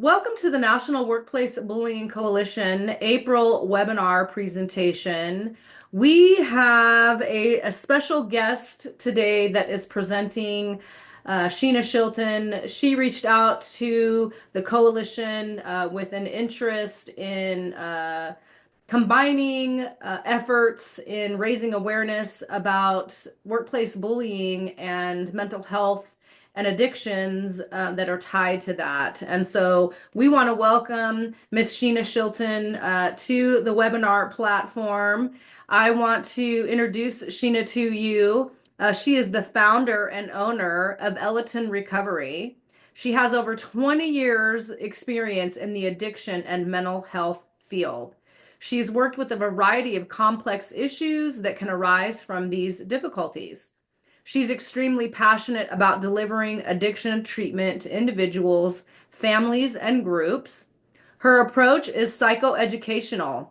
Welcome to the National Workplace Bullying Coalition April webinar presentation. We have a special guest today that is presenting, Sheena Shilton. She reached out to the coalition with an interest in combining efforts in raising awareness about workplace bullying and mental health and addictions that are tied to that. And so we want to welcome Miss Sheena Shilton to the webinar platform. I want to introduce Sheena to you. She is the founder and owner of Elleten Recovery. She has over 20 years experience in the addiction and mental health field. She's worked with a variety of complex issues that can arise from these difficulties. She's extremely passionate about delivering addiction treatment to individuals, families, and groups. Her approach is psychoeducational,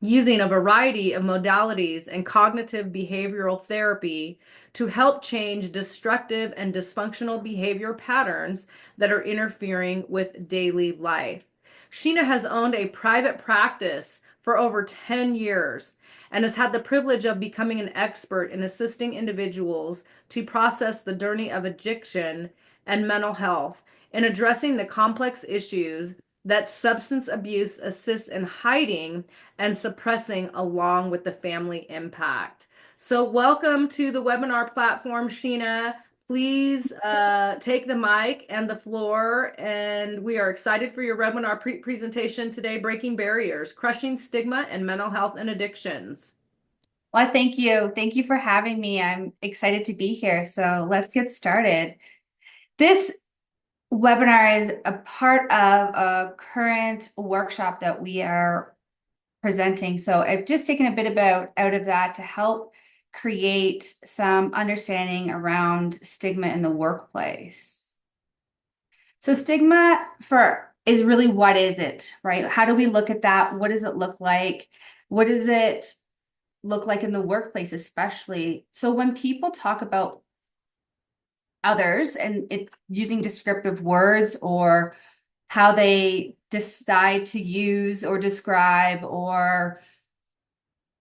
using a variety of modalities and cognitive behavioral therapy to help change destructive and dysfunctional behavior patterns that are interfering with daily life. Sheena has owned a private practice for over 10 years and has had the privilege of becoming an expert in assisting individuals to process the journey of addiction and mental health in addressing the complex issues that substance abuse assists in hiding and suppressing along with the family impact. So welcome to the webinar platform, Sheena. Please take the mic and the floor, and we are excited for your webinar presentation today, Breaking Barriers, Crushing Stigma and Mental Health and Addictions. Well, thank you. Thank you for having me. I'm excited to be here. So let's get started. This webinar is a part of a current workshop that we are presenting. So I've just taken a bit out of that to help create some understanding around stigma in the workplace. So stigma is really, what is it, right? How do we look at that? What does it look like? What does it look like in the workplace, especially? So when people talk about others and using descriptive words, or how they decide to use or describe or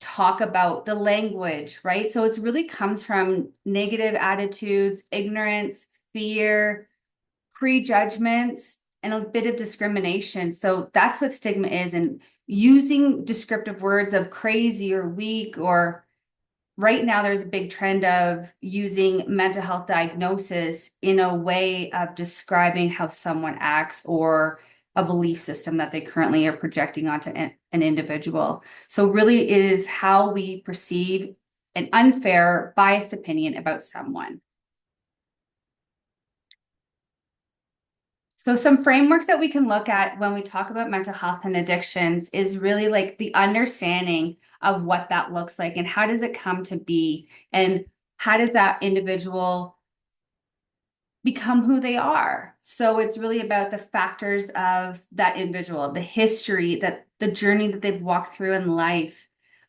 talk about the language, right? So it really comes from negative attitudes, ignorance, fear, prejudgments, and a bit of discrimination. So that's what stigma is. And using descriptive words of crazy or weak, or right now there's a big trend of using mental health diagnosis in a way of describing how someone acts or a belief system that they currently are projecting onto an individual. So really it is how we perceive an unfair, biased opinion about someone. So some frameworks that we can look at when we talk about mental health and addictions is really like the understanding of what that looks like and how does it come to be, and how does that individual become who they are. So it's really about the factors of that individual, the history, that the journey that they've walked through in life.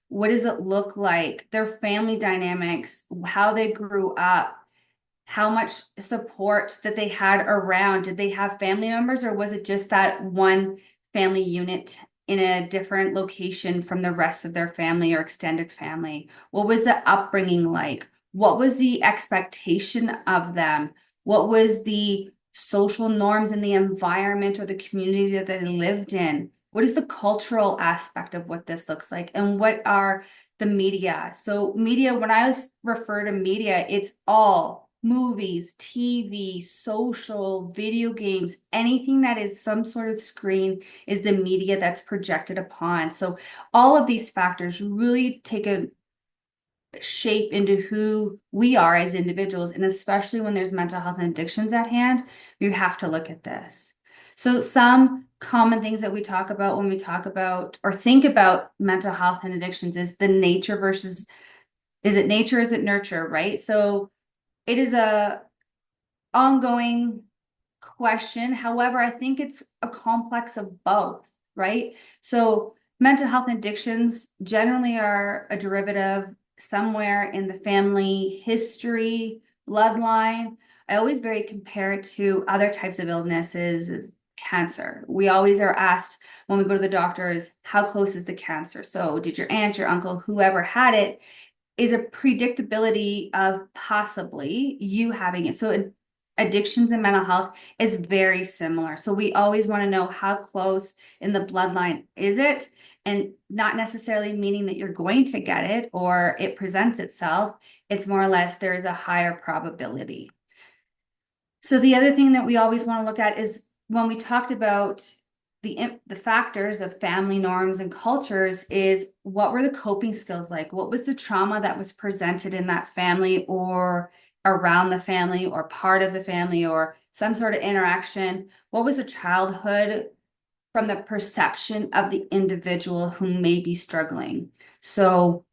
What does it look like? Their family dynamics, how they grew up, how much support that they had around. Did they have family members, or was it just that one family unit in a different location from the rest of their family or extended family? What was the upbringing like? What was the expectation of them? What was the social norms in the environment or the community that they lived in? What is the cultural aspect of what this looks like? And what are the media? So media, when I refer to media, it's all movies, TV, social, video games, anything that is some sort of screen is the media that's projected upon. So all of these factors really take a shape into who we are as individuals. And especially when there's mental health and addictions at hand, you have to look at this. So some common things that we talk about when we talk about or think about mental health and addictions is the nature versus, is it nature, is it nurture, right? So it is a ongoing question. However, I think it's a complex of both, right? So mental health addictions generally are a derivative somewhere in the family history, bloodline. I always very compare it to other types of illnesses, cancer. We always are asked when we go to the doctors, how close is the cancer? So did your aunt, your uncle, whoever had it, is a predictability of possibly you having it. So addictions and mental health is very similar. So we always want to know how close in the bloodline is it, and not necessarily meaning that you're going to get it or it presents itself. It's more or less there's a higher probability. So the other thing that we always want to look at is when we talked about the factors of family norms and cultures, is what were the coping skills like? What was the trauma that was presented in that family or around the family or part of the family or some sort of interaction? What was a childhood from the perception of the individual who may be struggling? So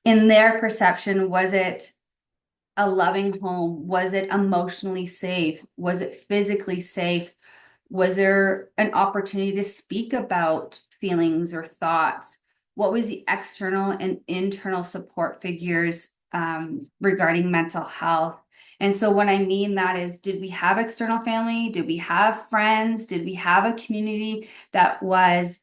in their perception, was it a loving home? Was it emotionally safe? Was it physically safe? Was there an opportunity to speak about feelings or thoughts? What was the external and internal support figures regarding mental health? And so what I mean that is, did we have external family? Did we have friends? Did we have a community that was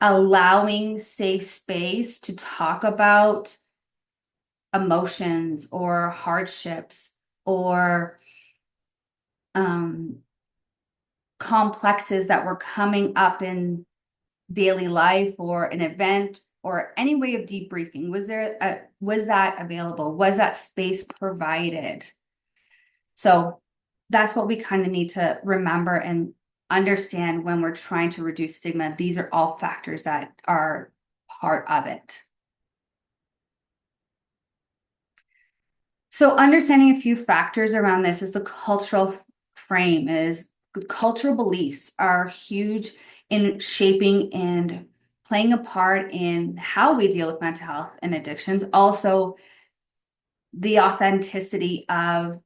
allowing safe space to talk about emotions or hardships or complexes that were coming up in daily life or an event or any way of debriefing? Was that available? Was that space provided? So that's what we kind of need to remember and understand when we're trying to reduce stigma. These are all factors that are part of it. So understanding a few factors around this is the cultural frame. Is cultural beliefs are huge in shaping and playing a part in how we deal with mental health and addictions. Also, the authenticity of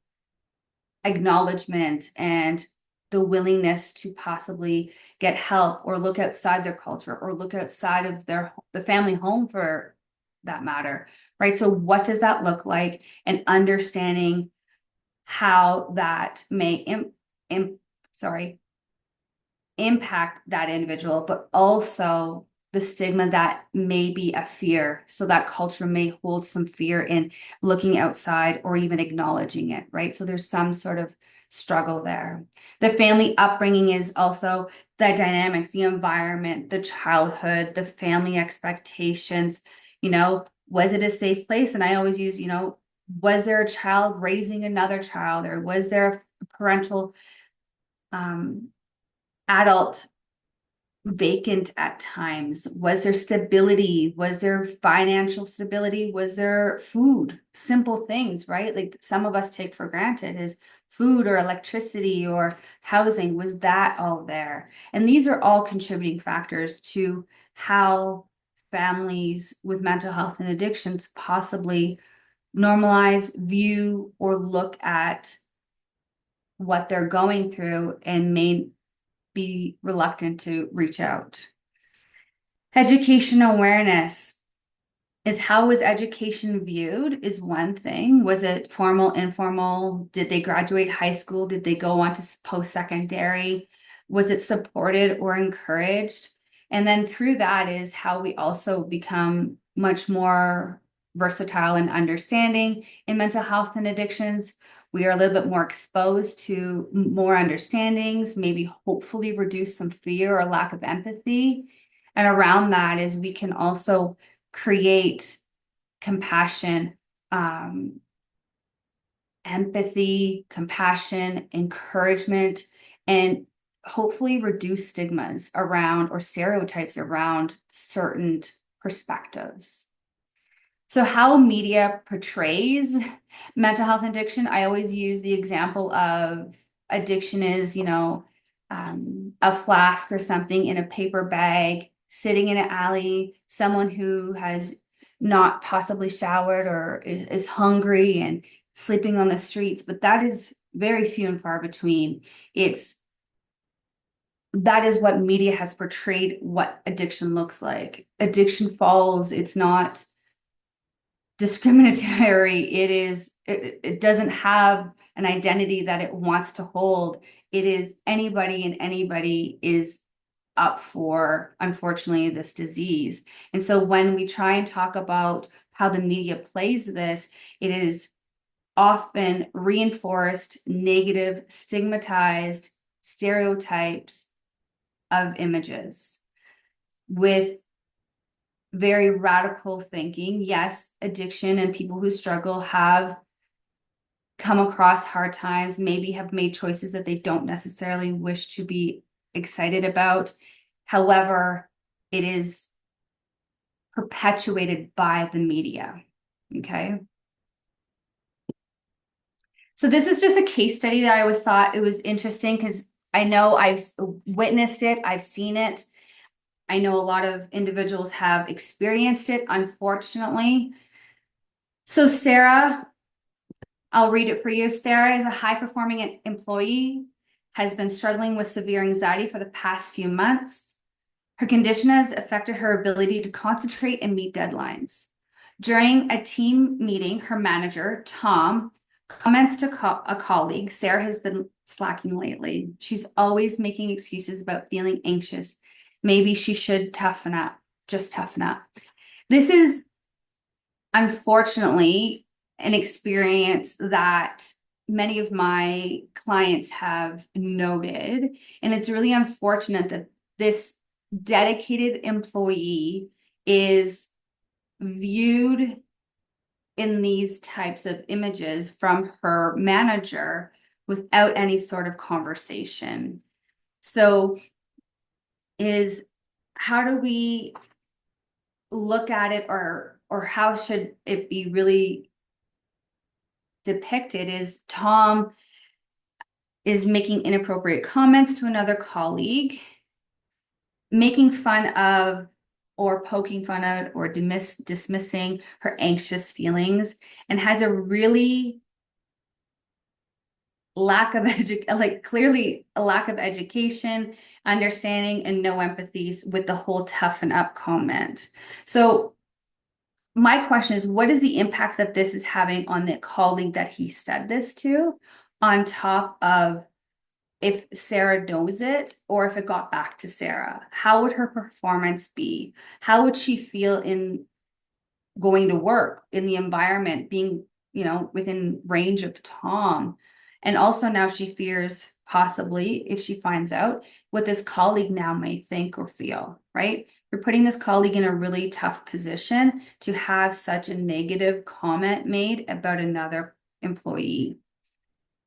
acknowledgement and the willingness to possibly get help or look outside their culture or look outside of the family home for that matter, right? So what does that look like, and understanding how that may impact that individual, but also the stigma that may be a fear. So that culture may hold some fear in looking outside or even acknowledging it, right? So there's some sort of struggle there. The family upbringing is also the dynamics, the environment, the childhood, the family expectations. Was it a safe place? And I always use, was there a child raising another child, or was there a parental adult vacant at times? Was there stability? Was there financial stability? Was there food? Simple things, right? Like some of us take for granted is food or electricity or housing. Was that all there? And these are all contributing factors to how families with mental health and addictions possibly normalize, view, or look at what they're going through and may be reluctant to reach out. Education awareness is, how was education viewed is one thing. Was it formal, informal? Did they graduate high school? Did they go on to post-secondary? Was it supported or encouraged? And then through that is how we also become much more versatile and understanding in mental health and addictions. We are a little bit more exposed to more understandings, maybe hopefully reduce some fear or lack of empathy. And around that is we can also create compassion, empathy, compassion, encouragement, and hopefully reduce stigmas around or stereotypes around certain perspectives. So how media portrays mental health and addiction, I always use the example of addiction is, a flask or something in a paper bag, sitting in an alley, someone who has not possibly showered or is hungry and sleeping on the streets, but that is very few and far between. That is what media has portrayed what addiction looks like. Addiction falls, it's not discriminatory, it is it doesn't have an identity that it wants to hold. It is anybody, and anybody is up for, unfortunately, this disease. And so when we try and talk about how the media plays this, it is often reinforced negative, stigmatized stereotypes of images with very radical thinking. Yes, addiction and people who struggle have come across hard times, maybe have made choices that they don't necessarily wish to be excited about. However, it is perpetuated by the media. Okay. So this is just a case study that I always thought it was interesting because I know I've witnessed it, I've seen it. I know a lot of individuals have experienced it, unfortunately. So Sarah, I'll read it for you. Sarah is a high-performing employee, has been struggling with severe anxiety for the past few months. Her condition has affected her ability to concentrate and meet deadlines. During a team meeting, her manager, Tom, comments to a colleague, Sarah has been slacking lately. She's always making excuses about feeling anxious. Maybe she should toughen up, just toughen up. This is unfortunately an experience that many of my clients have noted. And it's really unfortunate that this dedicated employee is viewed in these types of images from her manager without any sort of conversation. So how do we look at it, or how should it be really depicted? Is Tom is making inappropriate comments to another colleague, making fun of or poking fun at or dismissing her anxious feelings, and has a really clearly a lack of education, understanding, and no empathy with the whole toughen up comment. So my question is, what is the impact that this is having on the colleague that he said this to, on top of if Sarah knows it, or if it got back to Sarah? How would her performance be? How would she feel in going to work, in the environment, being, within range of Tom? And also now she fears, possibly, if she finds out, what this colleague now may think or feel, right? You're putting this colleague in a really tough position to have such a negative comment made about another employee.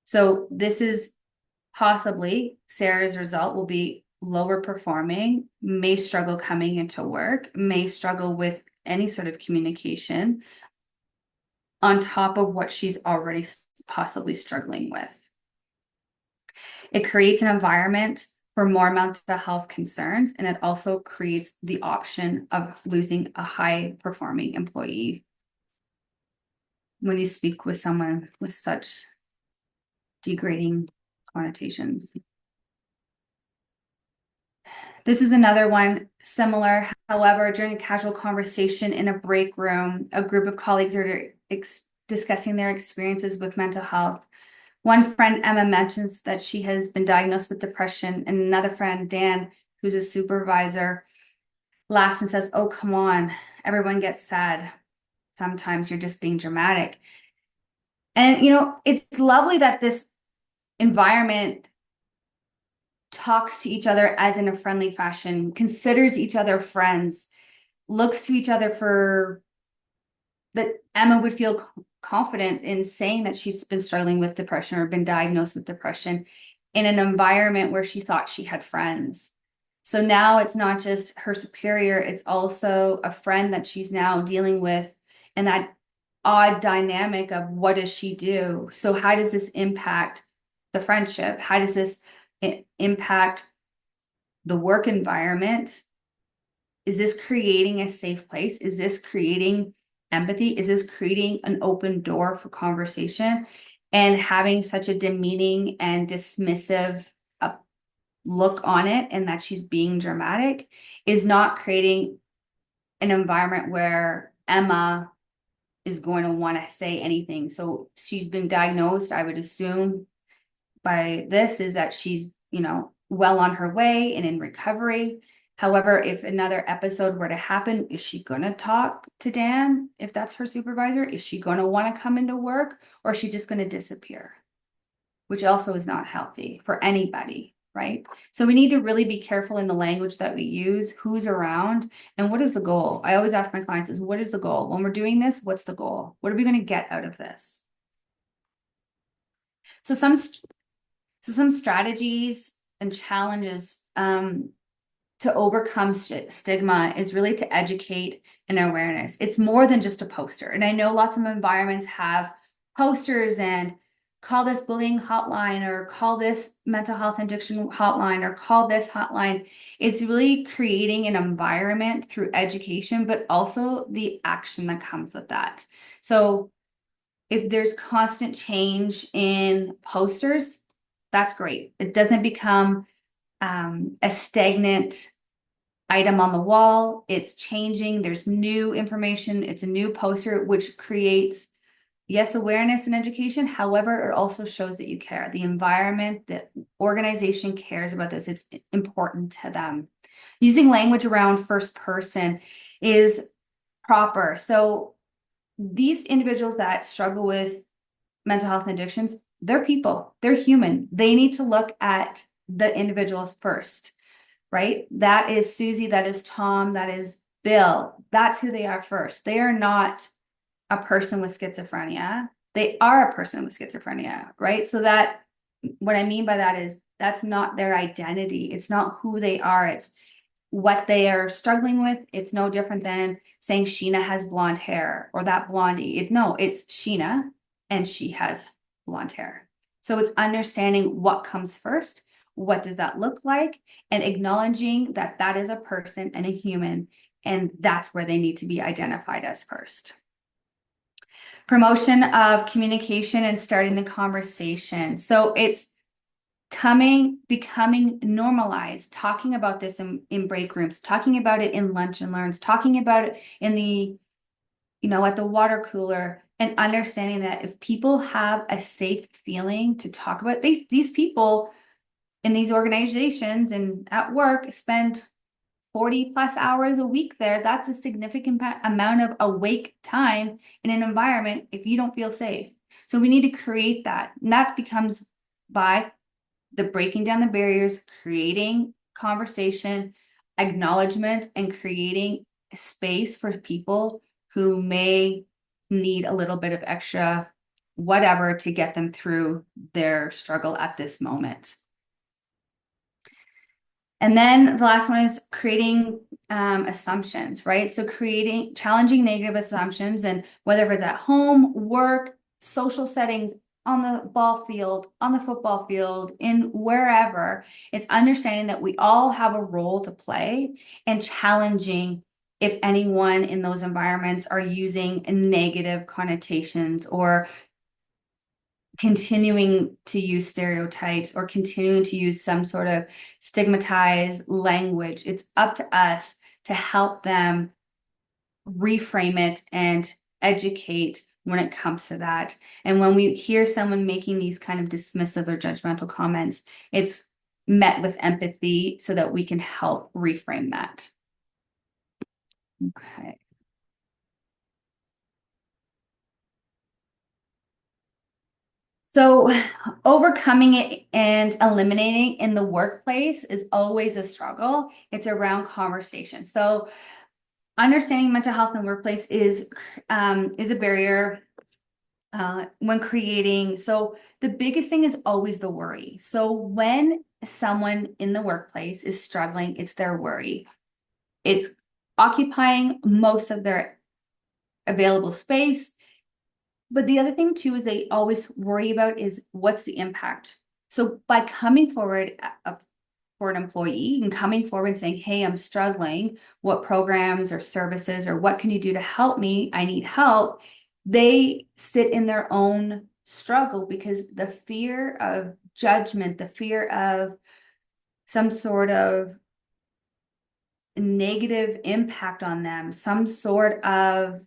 So this is possibly Sarah's result will be lower performing, may struggle coming into work, may struggle with any sort of communication on top of what she's already possibly struggling with. It creates an environment for more mental health concerns, and it also creates the option of losing a high performing employee when you speak with someone with such degrading connotations. This is another one similar. However, during a casual conversation in a break room, a group of colleagues are discussing their experiences with mental health. One friend, Emma, mentions that she has been diagnosed with depression, and another friend, Dan, who's a supervisor, laughs and says, "Oh, come on, everyone gets sad. Sometimes you're just being dramatic." And, it's lovely that this environment talks to each other as in a friendly fashion, considers each other friends, looks to each other for that Emma would feel confident in saying that she's been struggling with depression or been diagnosed with depression in an environment where she thought she had friends. So now it's not just her superior, it's also a friend that she's now dealing with, and that odd dynamic of what does she do? So how does this impact the friendship? How does this impact the work environment? Is this creating a safe place? Is this creating empathy? Is this creating an open door for conversation? And having such a demeaning and dismissive look on it, and that she's being dramatic, is not creating an environment where Emma is going to want to say anything. So she's been diagnosed, I would assume, by this is that she's, well on her way and in recovery. However, if another episode were to happen, is she going to talk to Dan if that's her supervisor? Is she going to want to come into work, or is she just going to disappear? Which also is not healthy for anybody, right? So we need to really be careful in the language that we use, who's around, and what is the goal? I always ask my clients is, what is the goal? When we're doing this, what's the goal? What are we going to get out of this? So some strategies and challenges to overcome stigma is really to educate and awareness. It's more than just a poster. And I know lots of environments have posters and call this bullying hotline, or call this mental health and addiction hotline, or call this hotline. It's really creating an environment through education, but also the action that comes with that. So if there's constant change in posters, that's great. It doesn't become a stagnant item on the wall. It's changing. There's new information. It's a new poster, which creates, yes, awareness and education. However, it also shows that you care. The environment, the organization cares about this. It's important to them. Using language around first person is proper. So these individuals that struggle with mental health and addictions, they're people, they're human. They need to look at the individuals first, right? That is Susie, that is Tom, that is Bill. That's who they are first. They are not a person with schizophrenia. They are a person with schizophrenia, right? So that, what I mean by that is that's not their identity. It's not who they are. It's what they are struggling with. It's no different than saying Sheena has blonde hair, or that blondie. No, it's Sheena and she has blonde hair. So it's understanding what comes first, what does that look like, and acknowledging that that is a person and a human, and that's where they need to be identified as first. Promotion of communication and starting the conversation. So it's becoming normalized, talking about this in break rooms, talking about it in lunch and learns, talking about it in the, at the water cooler, and understanding that if people have a safe feeling to talk about these people in these organizations and at work spend 40 plus hours a week there, that's a significant amount of awake time in an environment if you don't feel safe. So we need to create that. And that becomes by the breaking down the barriers, creating conversation, acknowledgement, and creating space for people who may need a little bit of extra whatever to get them through their struggle at this moment. And then the last one is creating assumptions, right? So challenging negative assumptions, and whether it's at home, work, social settings, on the ball field, on the football field, in wherever, it's understanding that we all have a role to play, and challenging if anyone in those environments are using negative connotations, or continuing to use stereotypes, or continuing to use some sort of stigmatized language. It's up to us to help them reframe it and educate when it comes to that. And when we hear someone making these kind of dismissive or judgmental comments, it's met with empathy so that we can help reframe that. Okay. So overcoming it and eliminating in the workplace is always a struggle. It's around conversation. So understanding mental health in the workplace is a barrier when creating. So the biggest thing is always the worry. So when someone in the workplace is struggling, it's their worry. It's occupying most of their available space. But the other thing too is they always worry about is what's the impact. So by coming forward for an employee and coming forward and saying, hey, I'm struggling, what programs or services or what can you do to help me? I need help. They sit in their own struggle because the fear of judgment, the fear of some sort of negative impact on them, some sort of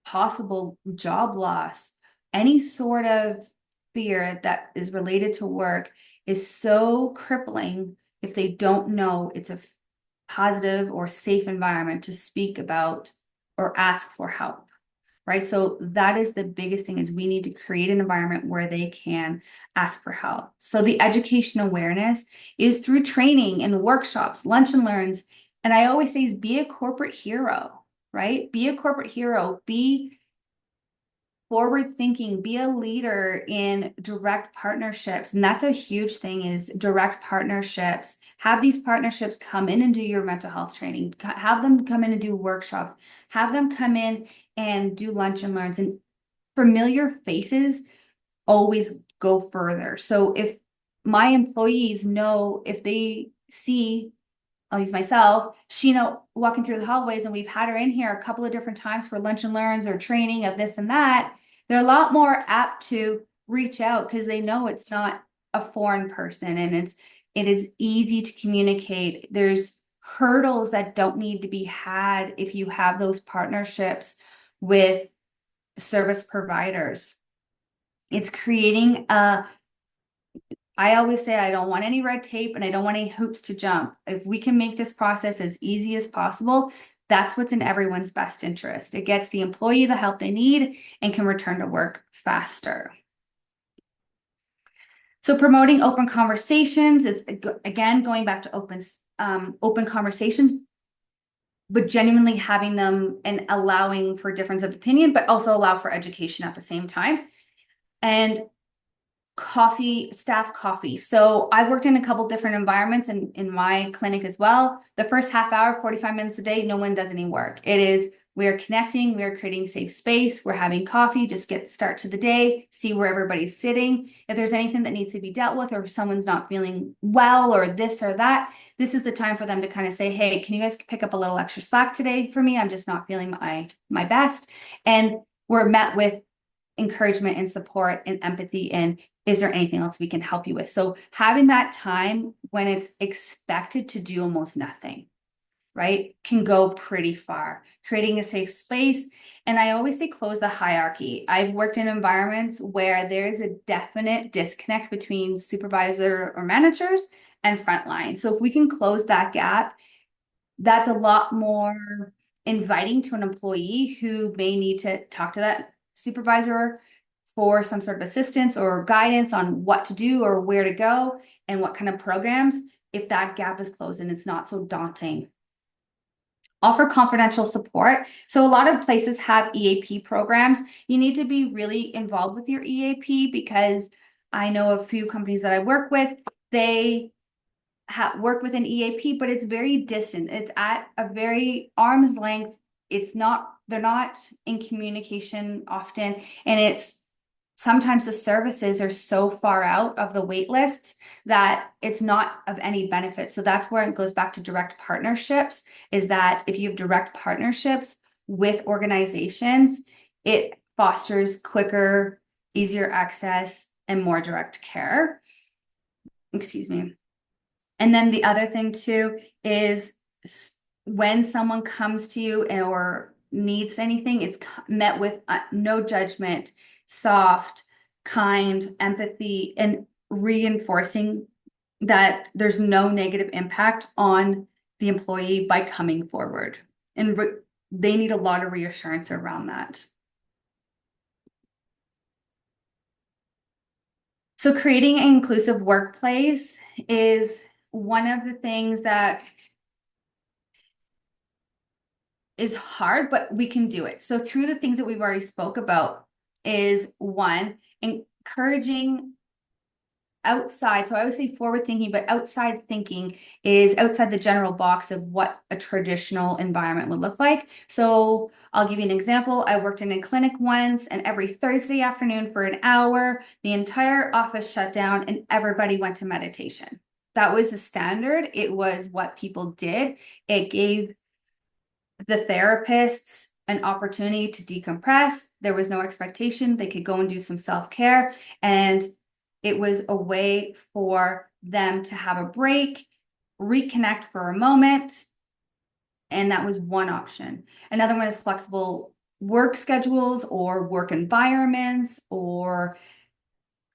possible job loss, any sort of fear that is related to work is so crippling if they don't know it's a positive or safe environment to speak about or ask for help. Right. So that is the biggest thing, is we need to create an environment where they can ask for help. So the education awareness is through training and workshops, lunch and learns. And I always say is be a corporate hero, right? Be a corporate hero, be forward thinking, be a leader in direct partnerships. And that's a huge thing, is direct partnerships. Have these partnerships come in and do your mental health training, have them come in and do workshops, have them come in and do lunch and learns. And familiar faces always go further. So if my employees know, if they see, I'll use myself, Sheena walking through the hallways, and we've had her in here a couple of different times for lunch and learns or training of this and that, they're a lot more apt to reach out because they know it's not a foreign person, and it is easy to communicate. There's hurdles that don't need to be had if you have those partnerships with service providers. It's creating a, I always say I don't want any red tape and I don't want any hoops to jump. If we can make this process as easy as possible, that's what's in everyone's best interest. It gets the employee the help they need and can return to work faster. So promoting open conversations is, again, going back to open conversations, but genuinely having them and allowing for difference of opinion, but also allow for education at the same time. And staff coffee. So I've worked in a couple different environments in my clinic as well. The first half hour, 45 minutes a day, no one does any work. It is, we're connecting, we're creating safe space, we're having coffee, just start to the day, see where everybody's sitting. If there's anything that needs to be dealt with, or if someone's not feeling well or this or that, this is the time for them to kind of say, hey, can you guys pick up a little extra slack today for me? I'm just not feeling my best. And we're met with encouragement and support and empathy, and is there anything else we can help you with? So having that time when it's expected to do almost nothing, right, can go pretty far. Creating a safe space. And I always say close the hierarchy. I've worked in environments where there's a definite disconnect between supervisor or managers and frontline. So if we can close that gap, that's a lot more inviting to an employee who may need to talk to that supervisor for some sort of assistance or guidance on what to do or where to go and what kind of programs, if that gap is closed and it's not so daunting. Offer confidential support. So a lot of places have EAP programs. You need to be really involved with your EAP, because I know a few companies that I work with, they work with an EAP, but it's very distant. It's at a very arm's length. They're not in communication often. And it's sometimes the services are so far out of the wait lists that it's not of any benefit. So that's where it goes back to direct partnerships, is that if you have direct partnerships with organizations, it fosters quicker, easier access and more direct care. Excuse me. And then the other thing too is when someone comes to you or needs anything, it's met with no judgment, soft, kind, empathy, and reinforcing that there's no negative impact on the employee by coming forward. And they need a lot of reassurance around that. So creating an inclusive workplace is one of the things that is hard, but we can do it. So through the things that we've already spoke about is, one, encouraging outside. So I would say forward thinking, but outside thinking is outside the general box of what a traditional environment would look like. So I'll give you an example. I worked in a clinic once, and every Thursday afternoon for an hour, the entire office shut down and everybody went to meditation. That was the standard. It was what people did. It gave the therapists an opportunity to decompress. There was no expectation. They could go and do some self-care, and it was a way for them to have a break, reconnect for a moment. And that was one option. Another one is flexible work schedules or work environments or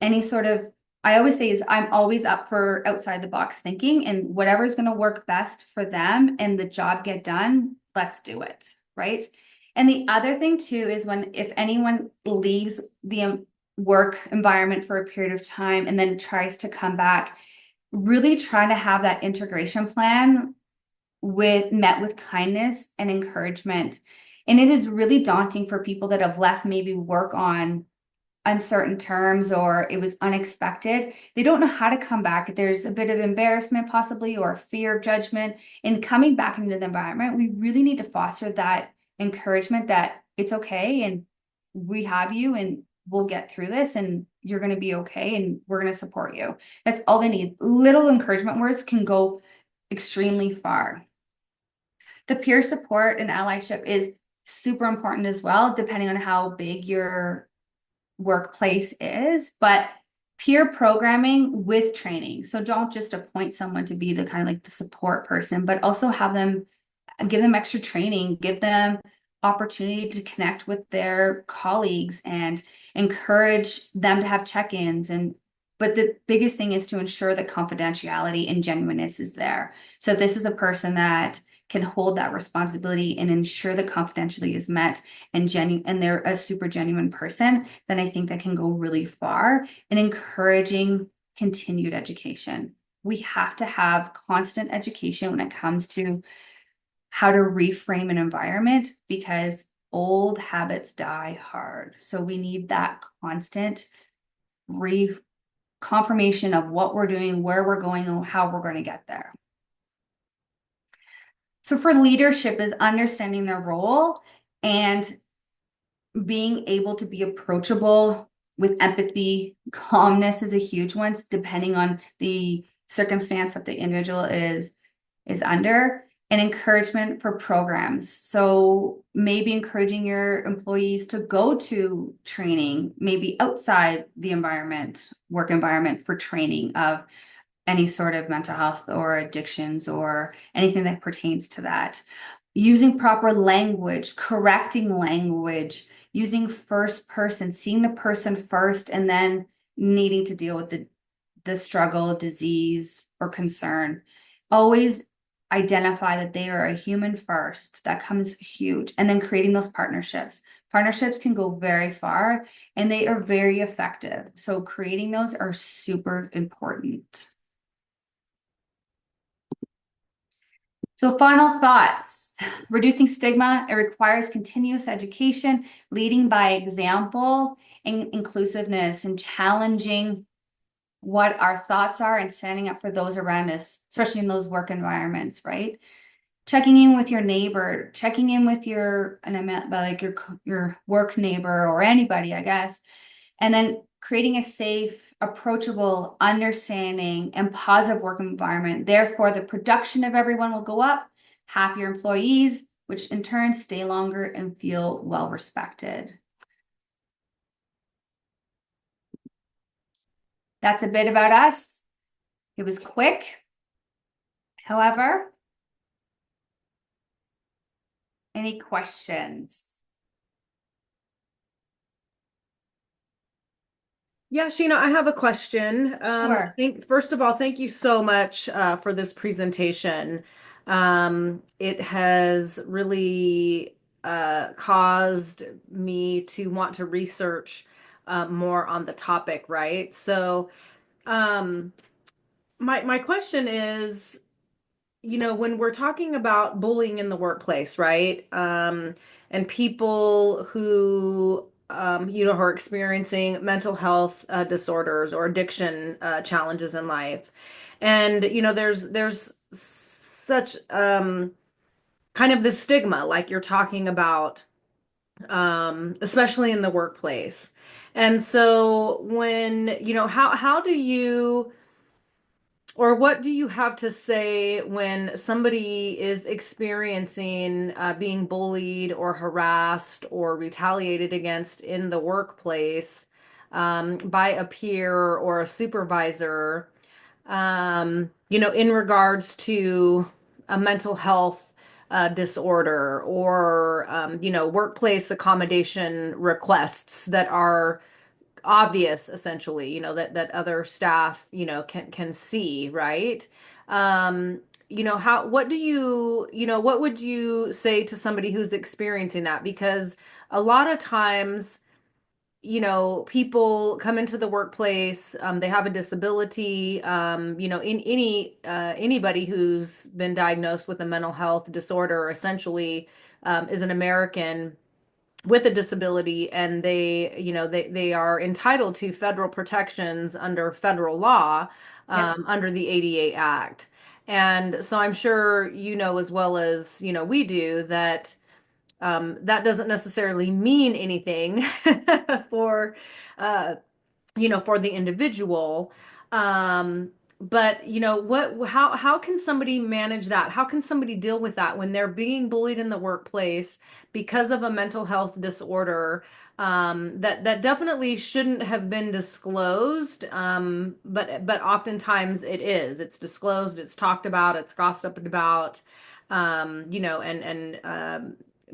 any sort of, I always say is I'm always up for outside the box thinking, and whatever's going to work best for them and the job get done, let's do it. Right. And the other thing too is when, if anyone leaves the work environment for a period of time and then tries to come back, really trying to have that integration plan met with kindness and encouragement. And it is really daunting for people that have left maybe work on uncertain terms or it was unexpected. They don't know how to come back. There's a bit of embarrassment possibly or fear of judgment in coming back into the environment. We really need to foster that encouragement that it's okay and we have you and we'll get through this and you're going to be okay and we're going to support you. That's all they need. Little encouragement words can go extremely far. The peer support and allyship is super important as well, depending on how big your workplace is, but peer programming with training. So don't just appoint someone to be the kind of like the support person, but also have them, give them extra training, give them opportunity to connect with their colleagues and encourage them to have check-ins. And but the biggest thing is to ensure that confidentiality and genuineness is there. So this is a person that can hold that responsibility and ensure the confidentiality is met and they're a super genuine person, then I think that can go really far in encouraging continued education. We have to have constant education when it comes to how to reframe an environment because old habits die hard. So we need that constant confirmation of what we're doing, where we're going, and how we're going to get there. So for leadership is understanding their role and being able to be approachable with empathy. Calmness is a huge one, depending on the circumstance that the individual is under, and encouragement for programs. So maybe encouraging your employees to go to training, maybe outside the work environment for training of any sort of mental health or addictions or anything that pertains to that. Using proper language, correcting language, using first person, seeing the person first, and then needing to deal with the struggle, disease, or concern. Always identify that they are a human first. That comes huge. And then creating those partnerships. Partnerships can go very far and they are very effective. So creating those are super important. So final thoughts, reducing stigma, it requires continuous education, leading by example, and inclusiveness and challenging what our thoughts are and standing up for those around us, especially in those work environments, right? Checking in with your neighbor, checking in with and I meant by like your work neighbor or anybody, I guess, and then creating a safe, approachable, understanding, and positive work environment. Therefore, the production of everyone will go up, happier employees, which in turn stay longer and feel well respected. That's a bit about us. It was quick. However, any questions? Yeah, Sheena, I have a question. Sure. First of all, thank you so much for this presentation. It has really caused me to want to research more on the topic, right? So, um, my question is, when we're talking about bullying in the workplace, right? And people who, who are experiencing mental health disorders or addiction challenges in life. And, there's such kind of this stigma, like you're talking about, especially in the workplace. And so how do you or what do you have to say when somebody is experiencing being bullied or harassed or retaliated against in the workplace by a peer or a supervisor, in regards to a mental health disorder, or workplace accommodation requests that are obvious, essentially, that other staff, can see, right? Um, how, what do what would you say to somebody who's experiencing that? Because a lot of times, people come into the workplace, they have a disability, in anybody who's been diagnosed with a mental health disorder essentially is an American with a disability, and they are entitled to federal protections under federal law, Yep. under the ADA Act. And so I'm sure as well as we do that that doesn't necessarily mean anything for uh, for the individual. Um, but how can somebody manage that? How can somebody deal with that when they're being bullied in the workplace because of a mental health disorder? That definitely shouldn't have been disclosed. But oftentimes it is. It's disclosed, it's talked about, it's gossiped about, and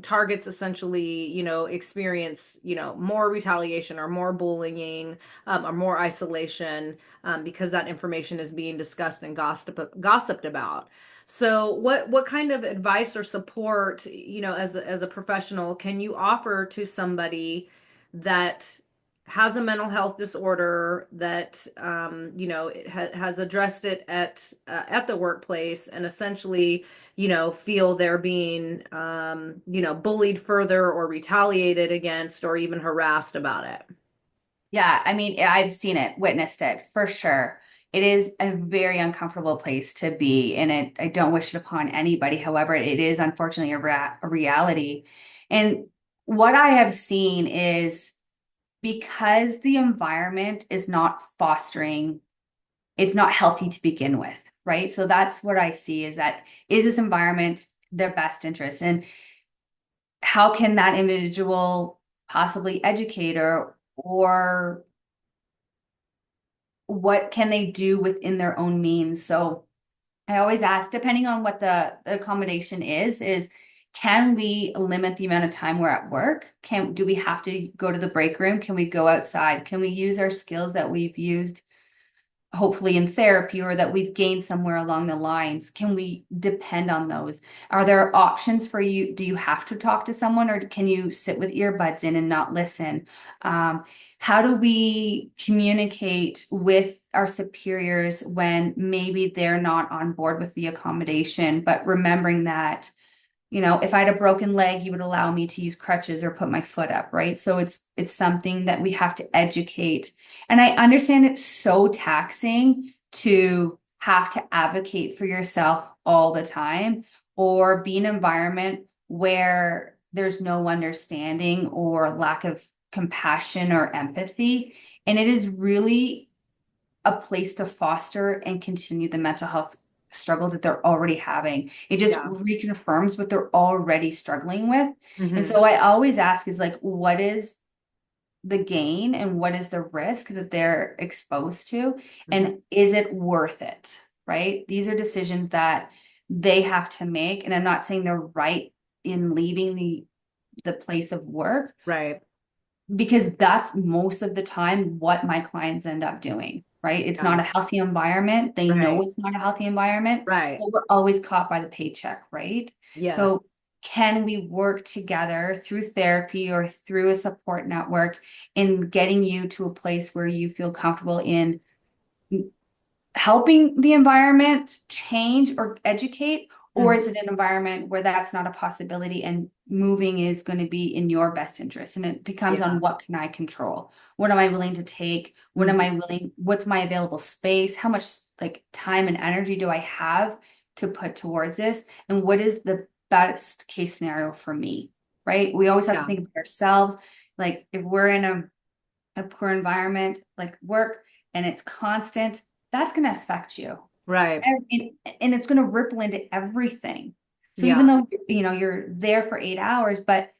targets essentially, experience, more retaliation or more bullying, or more isolation, because that information is being discussed and gossiped about. So what kind of advice or support, as a professional, can you offer to somebody that has a mental health disorder, that has addressed it at the workplace, and essentially feel they're being bullied further or retaliated against or even harassed about it? Yeah, I mean, I've seen it, witnessed it for sure. It is a very uncomfortable place to be, and I don't wish it upon anybody. However, it is unfortunately a reality. And what I have seen is because the environment is not fostering, it's not healthy to begin with, right? So that's what I see is that is this environment their best interest? And how can that individual possibly educate or what can they do within their own means? So I always ask, depending on what the accommodation is can we limit the amount of time we're at work? Do we have to go to the break room? Can we go outside? Can we use our skills that we've used hopefully in therapy or that we've gained somewhere along the lines? Can we depend on those? Are there options for you? Do you have to talk to someone or can you sit with earbuds in and not listen? How do we communicate with our superiors when maybe they're not on board with the accommodation, but remembering that if I had a broken leg, you would allow me to use crutches or put my foot up, right? So it's something that we have to educate. And I understand it's so taxing to have to advocate for yourself all the time or be in an environment where there's no understanding or lack of compassion or empathy. And it is really a place to foster and continue the mental health struggle that they're already having. It just Yeah. reconfirms what they're already struggling with. And Hmm. so I always ask is like, what is the gain and what is the risk that they're exposed to? Hmm. And is it worth it? Right? These are decisions that they have to make. And I'm not saying they're right in leaving the place of work, Right. because that's most of the time what my clients end up doing, right? It's Yeah. not a healthy environment. They know Right. it's not a healthy environment, Right. but we're always caught by the paycheck, right? Yes. So can we work together through therapy or through a support network in getting you to a place where you feel comfortable in helping the environment change or educate, or is Mhm. it an environment where that's not a possibility and moving is going to be in your best interest? And it becomes Yeah. on what can I control? What am I willing to take? What am Mhm. I willing? What's my available space? How much like time and energy do I have to put towards this? And what is the best case scenario for me? Right? We always have to Yeah. think of ourselves. Like if we're in a poor environment like work and it's constant, that's going to affect you. Right. And it's going to ripple into everything. So even Yeah. though you're there for 8 hours, but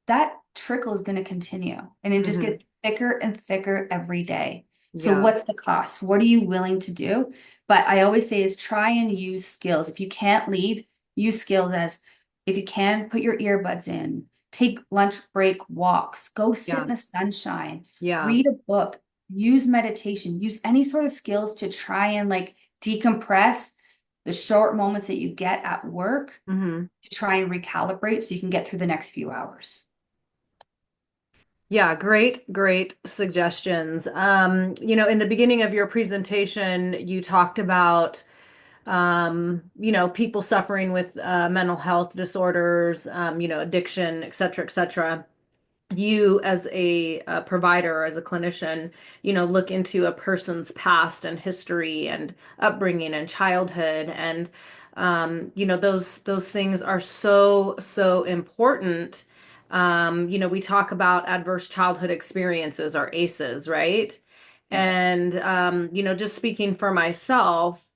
that trickle is going to continue and it just Hmm. gets thicker and thicker every day. So Yeah. what's the cost? What are you willing to do? But I always say is try and use skills. If you can't leave, use skills as If you can, put your earbuds in, take lunch break walks, go sit Yeah. in the sunshine, Yeah. read a book, use meditation, use any sort of skills to try and like decompress the short moments that you get at work Hmm. to try and recalibrate so you can get through the next few hours. Yeah, great suggestions. In the beginning of your presentation, you talked about, people suffering with mental health disorders, addiction, et cetera, et cetera. You as a provider, as a clinician, look into a person's past and history and upbringing and childhood. And, those things are so important. We talk about adverse childhood experiences or ACEs, right? Yep. And, just speaking for myself,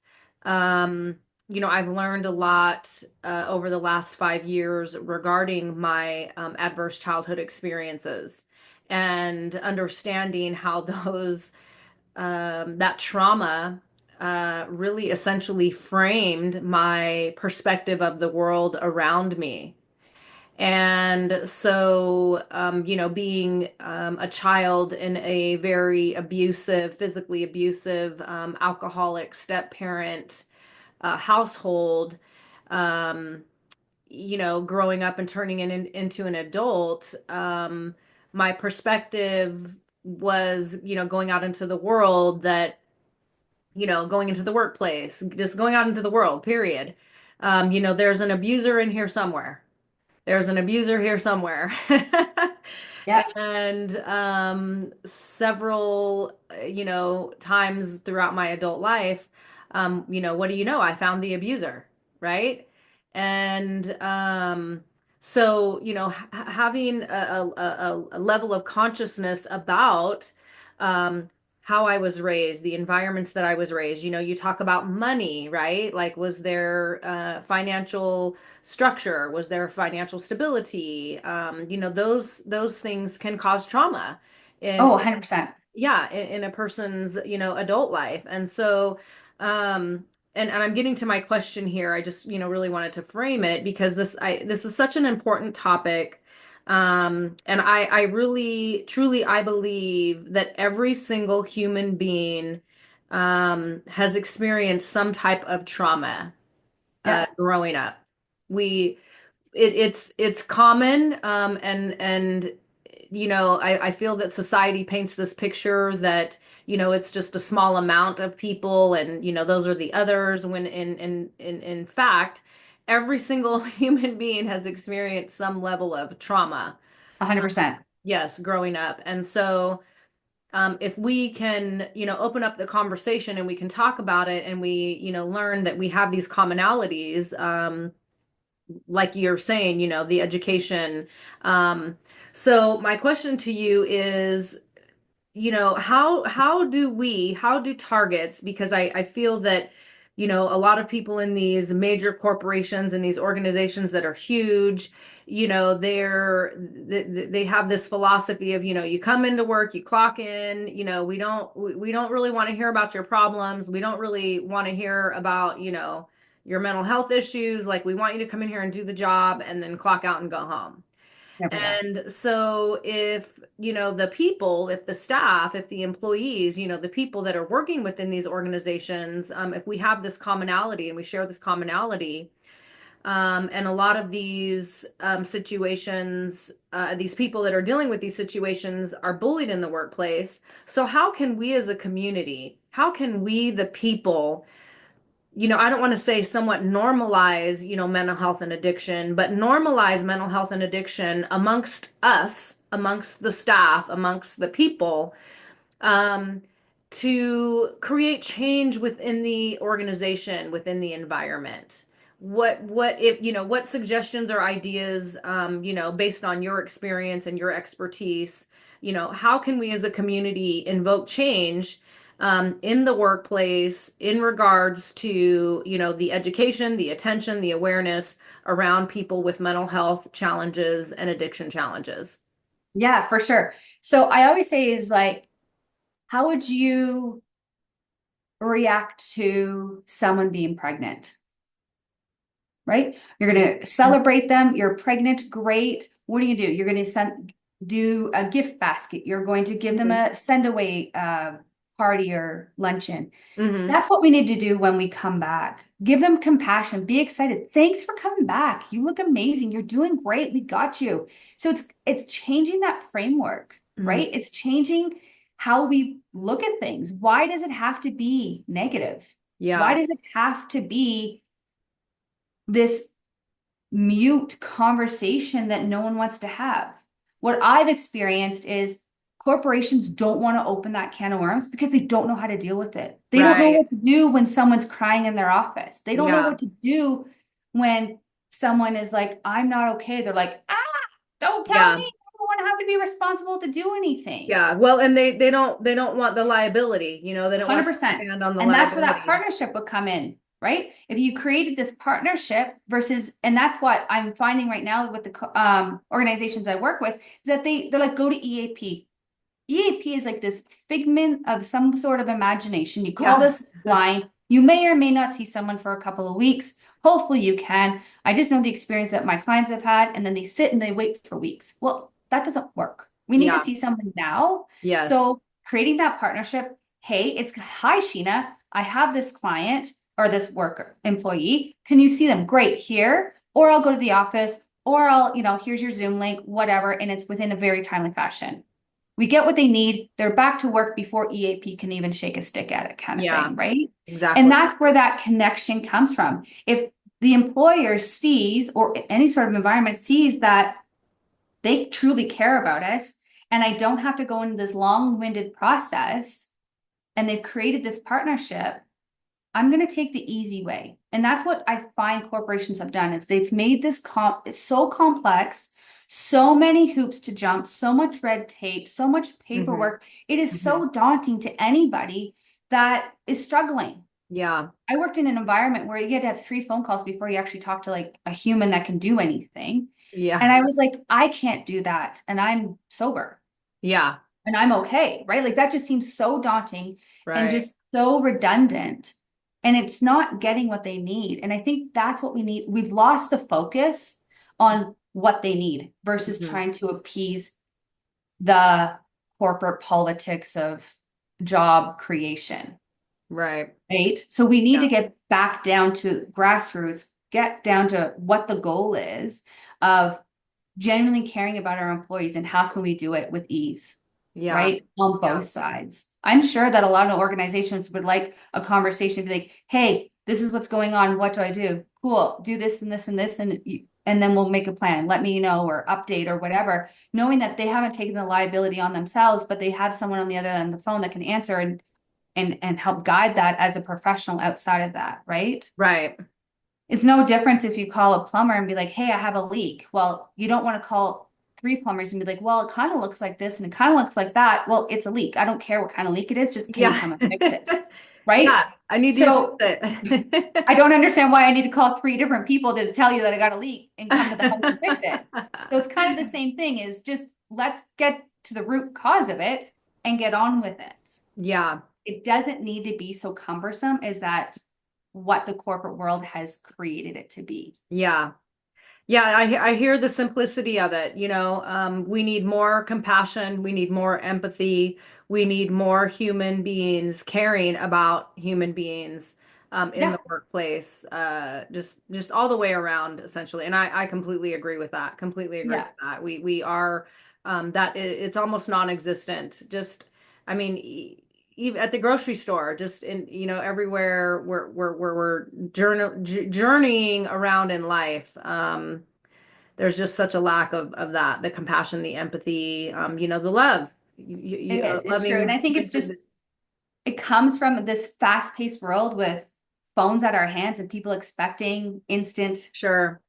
um, I've learned a lot over the last 5 years regarding my adverse childhood experiences and understanding how that trauma really essentially framed my perspective of the world around me. And so, being a child in a very abusive, physically abusive, alcoholic step parent household, um, growing up and turning into an adult, my perspective was, going out into the world going into the workplace, just going out into the world, period. There's an abuser in here somewhere. There's an abuser here somewhere. Yep. And several, times throughout my adult life, what do you know? I found the abuser, right? And so, having a level of consciousness about how I was raised, the environments that I was raised. You talk about money, right? Like, was there financial structure? Was there financial stability? Those things can cause trauma Oh, in 100%. yeah, in a person's, adult life. And so, and I'm getting to my question here. I just, really wanted to frame it because this is such an important topic. And I really, truly, I believe that every single human being, has experienced some type of trauma, Yep. growing up. We, it's common, and I feel that society paints this picture that it's just a small amount of people, and those are the others, when in fact every single human being has experienced some level of trauma, 100%. yes, growing up. And so if we can open up the conversation and we can talk about it, and we learn that we have these commonalities, like you're saying, the education. Um, so my question to you is, how do targets, because I feel that, a lot of people in these major corporations and these organizations that are huge, they have this philosophy of, you come into work, you clock in, we don't really want to hear about your problems. We don't really want to hear about, your mental health issues. Like, we want you to come in here and do the job and then clock out and go home. Yeah. And so if, the people, if the staff, if the employees, the people that are working within these organizations, if we have this commonality and we share this commonality, and a lot of these situations, these people that are dealing with these situations are bullied in the workplace. So how can we as a community, how can we, the people, I don't want to say somewhat normalize, mental health and addiction, but normalize mental health and addiction amongst us, amongst the staff, amongst the people, um, to create change within the organization, within the environment. What suggestions or ideas, based on your experience and your expertise, how can we as a community invoke change, in the workplace in regards to, the education, the attention, the awareness around people with mental health challenges and addiction challenges? Yeah, for sure. So I always say is like, how would you react to someone being pregnant? right? You're going to celebrate them. You're pregnant. Great. What do? You're going to do a gift basket. You're going to give them Mhm. a send away party or luncheon. Mhm. That's what we need to do when we come back. Give them compassion. Be excited. Thanks for coming back. You look amazing. You're doing great. We got you. So it's changing that framework, Mhm. right? It's changing how we look at things. Why does it have to be negative? Why Yeah. does it have to be this mute conversation that no one wants to have? What I've experienced is corporations don't want to open that can of worms because they don't know how to deal with it. They don't know Right. what to do when someone's crying in their office. They don't know Yeah. what to do when someone is like, I'm not okay. They're like, don't tell me. Yeah. I don't want to have to be responsible to do anything. Yeah. Well, and they don't want the liability, they don't want to 100%. stand on the And that's where that liability. partnership would come in, right? If you created this partnership versus, and that's what I'm finding right now with the organizations I work with, is that they're like, go to EAP. EAP is like this figment of some sort of imagination. You call Yeah. this blind. You may or may not see someone for a couple of weeks. Hopefully you can. I just know the experience that my clients have had, and then they sit and they wait for weeks. Well, that doesn't work. We need to Yeah. see someone now. Yes. So creating that partnership, hey, hi, Sheena. I have this client or this worker employee. Can you see them? Great, here. Or I'll go to the office, or here's your Zoom link, whatever. And it's within a very timely fashion. We get what they need. They're back to work before EAP can even shake a stick at it, kind of Yeah. thing, right? And Exactly. that's where that connection comes from. If the employer sees, or any sort of environment sees that they truly care about us, and I don't have to go into this long-winded process, and they've created this partnership, I'm going to take the easy way. And that's what I find corporations have done is they've made this it's so complex, so many hoops to jump, so much red tape, so much Hmm. paperwork. It is Hmm. so daunting to anybody that is struggling. Yeah. I worked in an environment where you had to have 3 phone calls before you actually talk to like a human that can do anything. And Yeah. I was like, I can't do that. And I'm sober Yeah. and I'm okay, right? Like that just seems so daunting and Right. just so redundant. And it's not getting what they need. And I think that's what we need. We've lost the focus on what they need versus Hmm. trying to appease the corporate politics of job creation, Right. right? So we need Yeah. to get back down to grassroots, get down to what the goal is of genuinely caring about our employees and how can we do it with ease, Yeah. right? On Yeah. both sides. I'm sure that a lot of organizations would like a conversation, be like, hey, this is what's going on. What do I do? Cool. Do this and this and this. And then we'll make a plan. Let me know or update or whatever, knowing that they haven't taken the liability on themselves, but they have someone on the other end of the phone that can answer and help guide that as a professional outside of that, right? Right. It's no difference if you call a plumber and be like, hey, I have a leak. Well, you don't want to call 3 plumbers and be like, well, it kind of looks like this and it kind of looks like that. Well, it's a leak. I don't care what kind of leak it is. Just can you Yeah. come and fix it? Right? Yeah. I need you to fix So I it. don't understand why I need to call 3 different people to tell you that I got a leak and come to the house and fix it. So it's kind of the same thing is just let's get to the root cause of it and get on with it. Yeah. It doesn't need to be so cumbersome as that what the corporate world has created it to be. Yeah. Yeah, I hear the simplicity of it. We need more compassion, we need more empathy, we need more human beings caring about human beings in Yeah. the workplace, just all the way around, essentially. And I completely agree with that. Completely agree Yeah. with that. We are it's almost non-existent. Just, I mean, even at the grocery store, just in everywhere we're journeying around in life. There's just such a lack of that, the compassion, the empathy, the love, It is. It's true. And loving. I think it's just, it comes from this fast paced world with phones at our hands and people expecting instant Sure.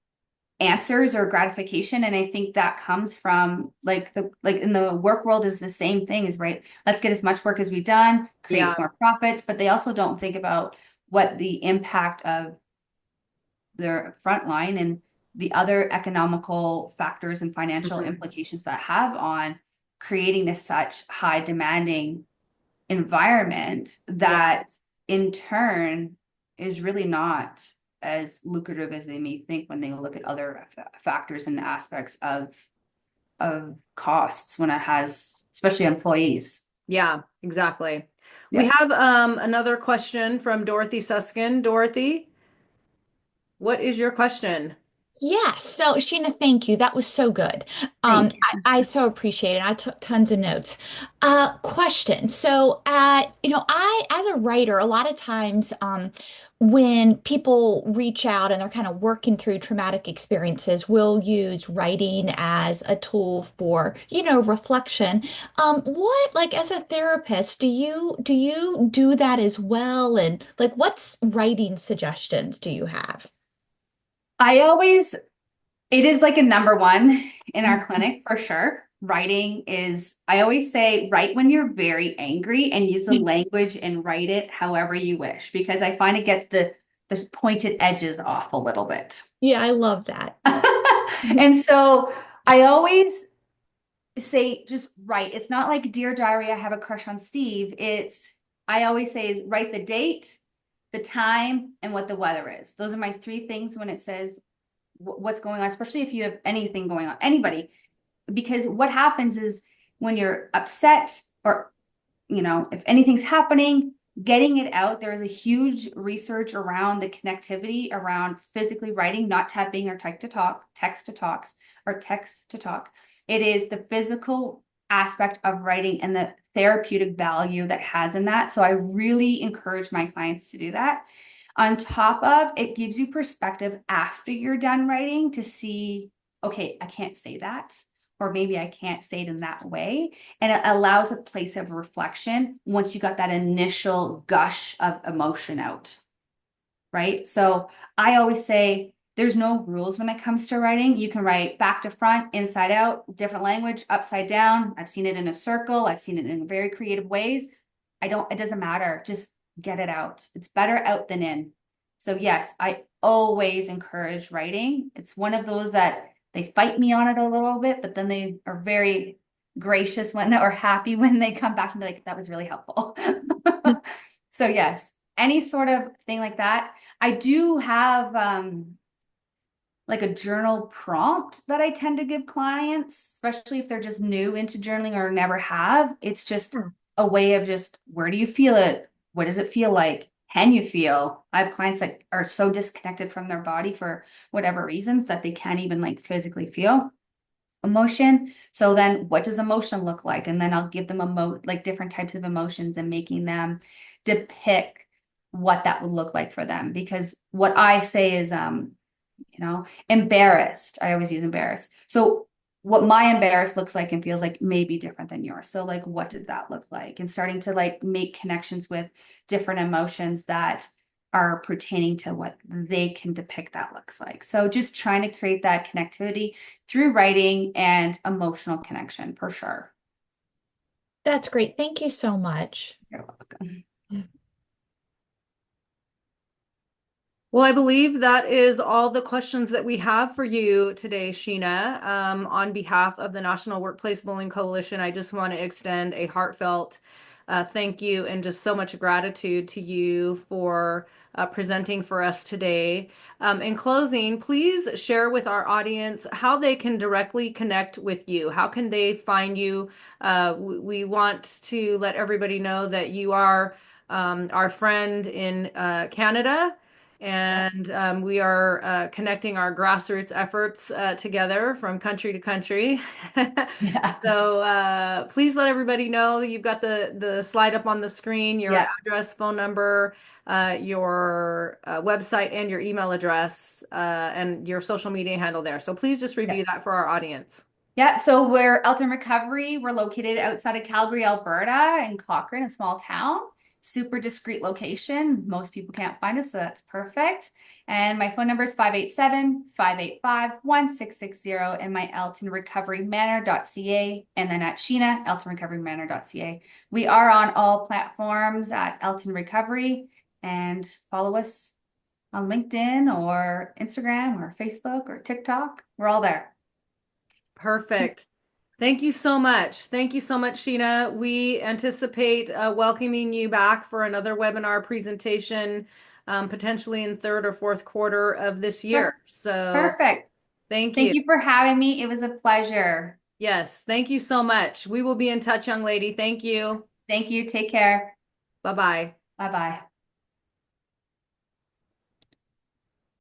answers or gratification. And I think that comes from like in the work world is the same thing is right. Let's get as much work as we've done, creates Yeah. more profits, but they also don't think about what the impact of their front line and the other economical factors and financial Hmm. implications that have on creating this such high demanding environment Yeah. that in turn is really not. as lucrative as they may think when they look at other factors and aspects of costs when it has, especially employees. Yeah, exactly. We Yeah. have another question from Dorothy Suskin. Dorothy, what is your question? Yeah, so Sheena, thank you. That was so good. Thank you. I so appreciate it. I took tons of notes. Question. So, as a writer, a lot of times, when people reach out and they're kind of working through traumatic experiences, we'll use writing as a tool for, reflection. Like, as a therapist, do you do that as well? And like, what's writing suggestions do you have? I always, it is like a number one in our clinic for sure. Writing is, I always say, write when you're very angry and use the language and write it however you wish, because I find it gets the pointed edges off a little bit. Yeah, I love that. And so I always say just write. It's not like Dear Diary, I have a crush on Steve. It's, I always say is write the date, the time, and what the weather is. Those are my three things when it says what's going on, especially if you have anything going on, anybody. Because what happens is when you're upset or, if anything's happening, getting it out, there is a huge research around the connectivity around physically writing, not typing or text to talks or text to talk. It is the physical aspect of writing and the therapeutic value that has in that. So I really encourage my clients to do that. On top of it gives you perspective after you're done writing to see, okay, I can't say that, or maybe I can't say it in that way. And it allows a place of reflection once you got that initial gush of emotion out, right? So I always say there's no rules when it comes to writing. You can write back to front, inside out, different language, upside down. I've seen it in a circle. I've seen it in very creative ways. It doesn't matter. Just get it out. It's better out than in. So yes, I always encourage writing. It's one of those that they fight me on it a little bit, but then they are very gracious when or happy when they come back and be like, that was really helpful. So yes, any sort of thing like that. I do have like a journal prompt that I tend to give clients, especially if they're just new into journaling or never have. It's just a way of just, where do you feel it? What does it feel like? Can you feel? I have clients that are so disconnected from their body for whatever reasons that they can't even like physically feel emotion. So then what does emotion look like? And then I'll give them like different types of emotions and making them depict what that would look like for them. Because what I say is embarrassed. I always use embarrassed. So what my embarrassed looks like and feels like may be different than yours. So like, what does that look like? And starting to like make connections with different emotions that are pertaining to what they can depict that looks like. So just trying to create that connectivity through writing and emotional connection for sure. That's great. Thank you so much. You're welcome. Well, I believe that is all the questions that we have for you today, Sheena. On behalf of the National Workplace Bullying Coalition, I just want to extend a heartfelt thank you and just so much gratitude to you for presenting for us today. In closing, please share with our audience how they can directly connect with you. How can they find you? We want to let everybody know that you are our friend in Canada. And we are connecting our grassroots efforts together from country to country. Yeah. So please let everybody know that you've got the slide up on the screen, your Yeah. address, phone number, your website, and your email address, and your social media handle there. So please just Yeah. review that for our audience. Yeah, so we're Elleten Recovery. We're located outside of Calgary, Alberta, in Cochrane, a small town. Super discreet location. Most people can't find us, so that's perfect. And my phone number is 587-585-1660 and my eltenrecoverymanor.ca and then at Sheena, eltenrecoverymanor.ca. We are on all platforms at Elleten Recovery and follow us on LinkedIn or Instagram or Facebook or TikTok. We're all there. Perfect. Thank you so much. Thank you so much, Sheena. We anticipate welcoming you back for another webinar presentation potentially in third or fourth quarter of this year. Per- So Perfect. thank Thank you. you for having me. It was a pleasure. Yes, thank you so much. We will be in touch, young lady. Thank you. Thank you. Take care. Bye bye. Bye bye.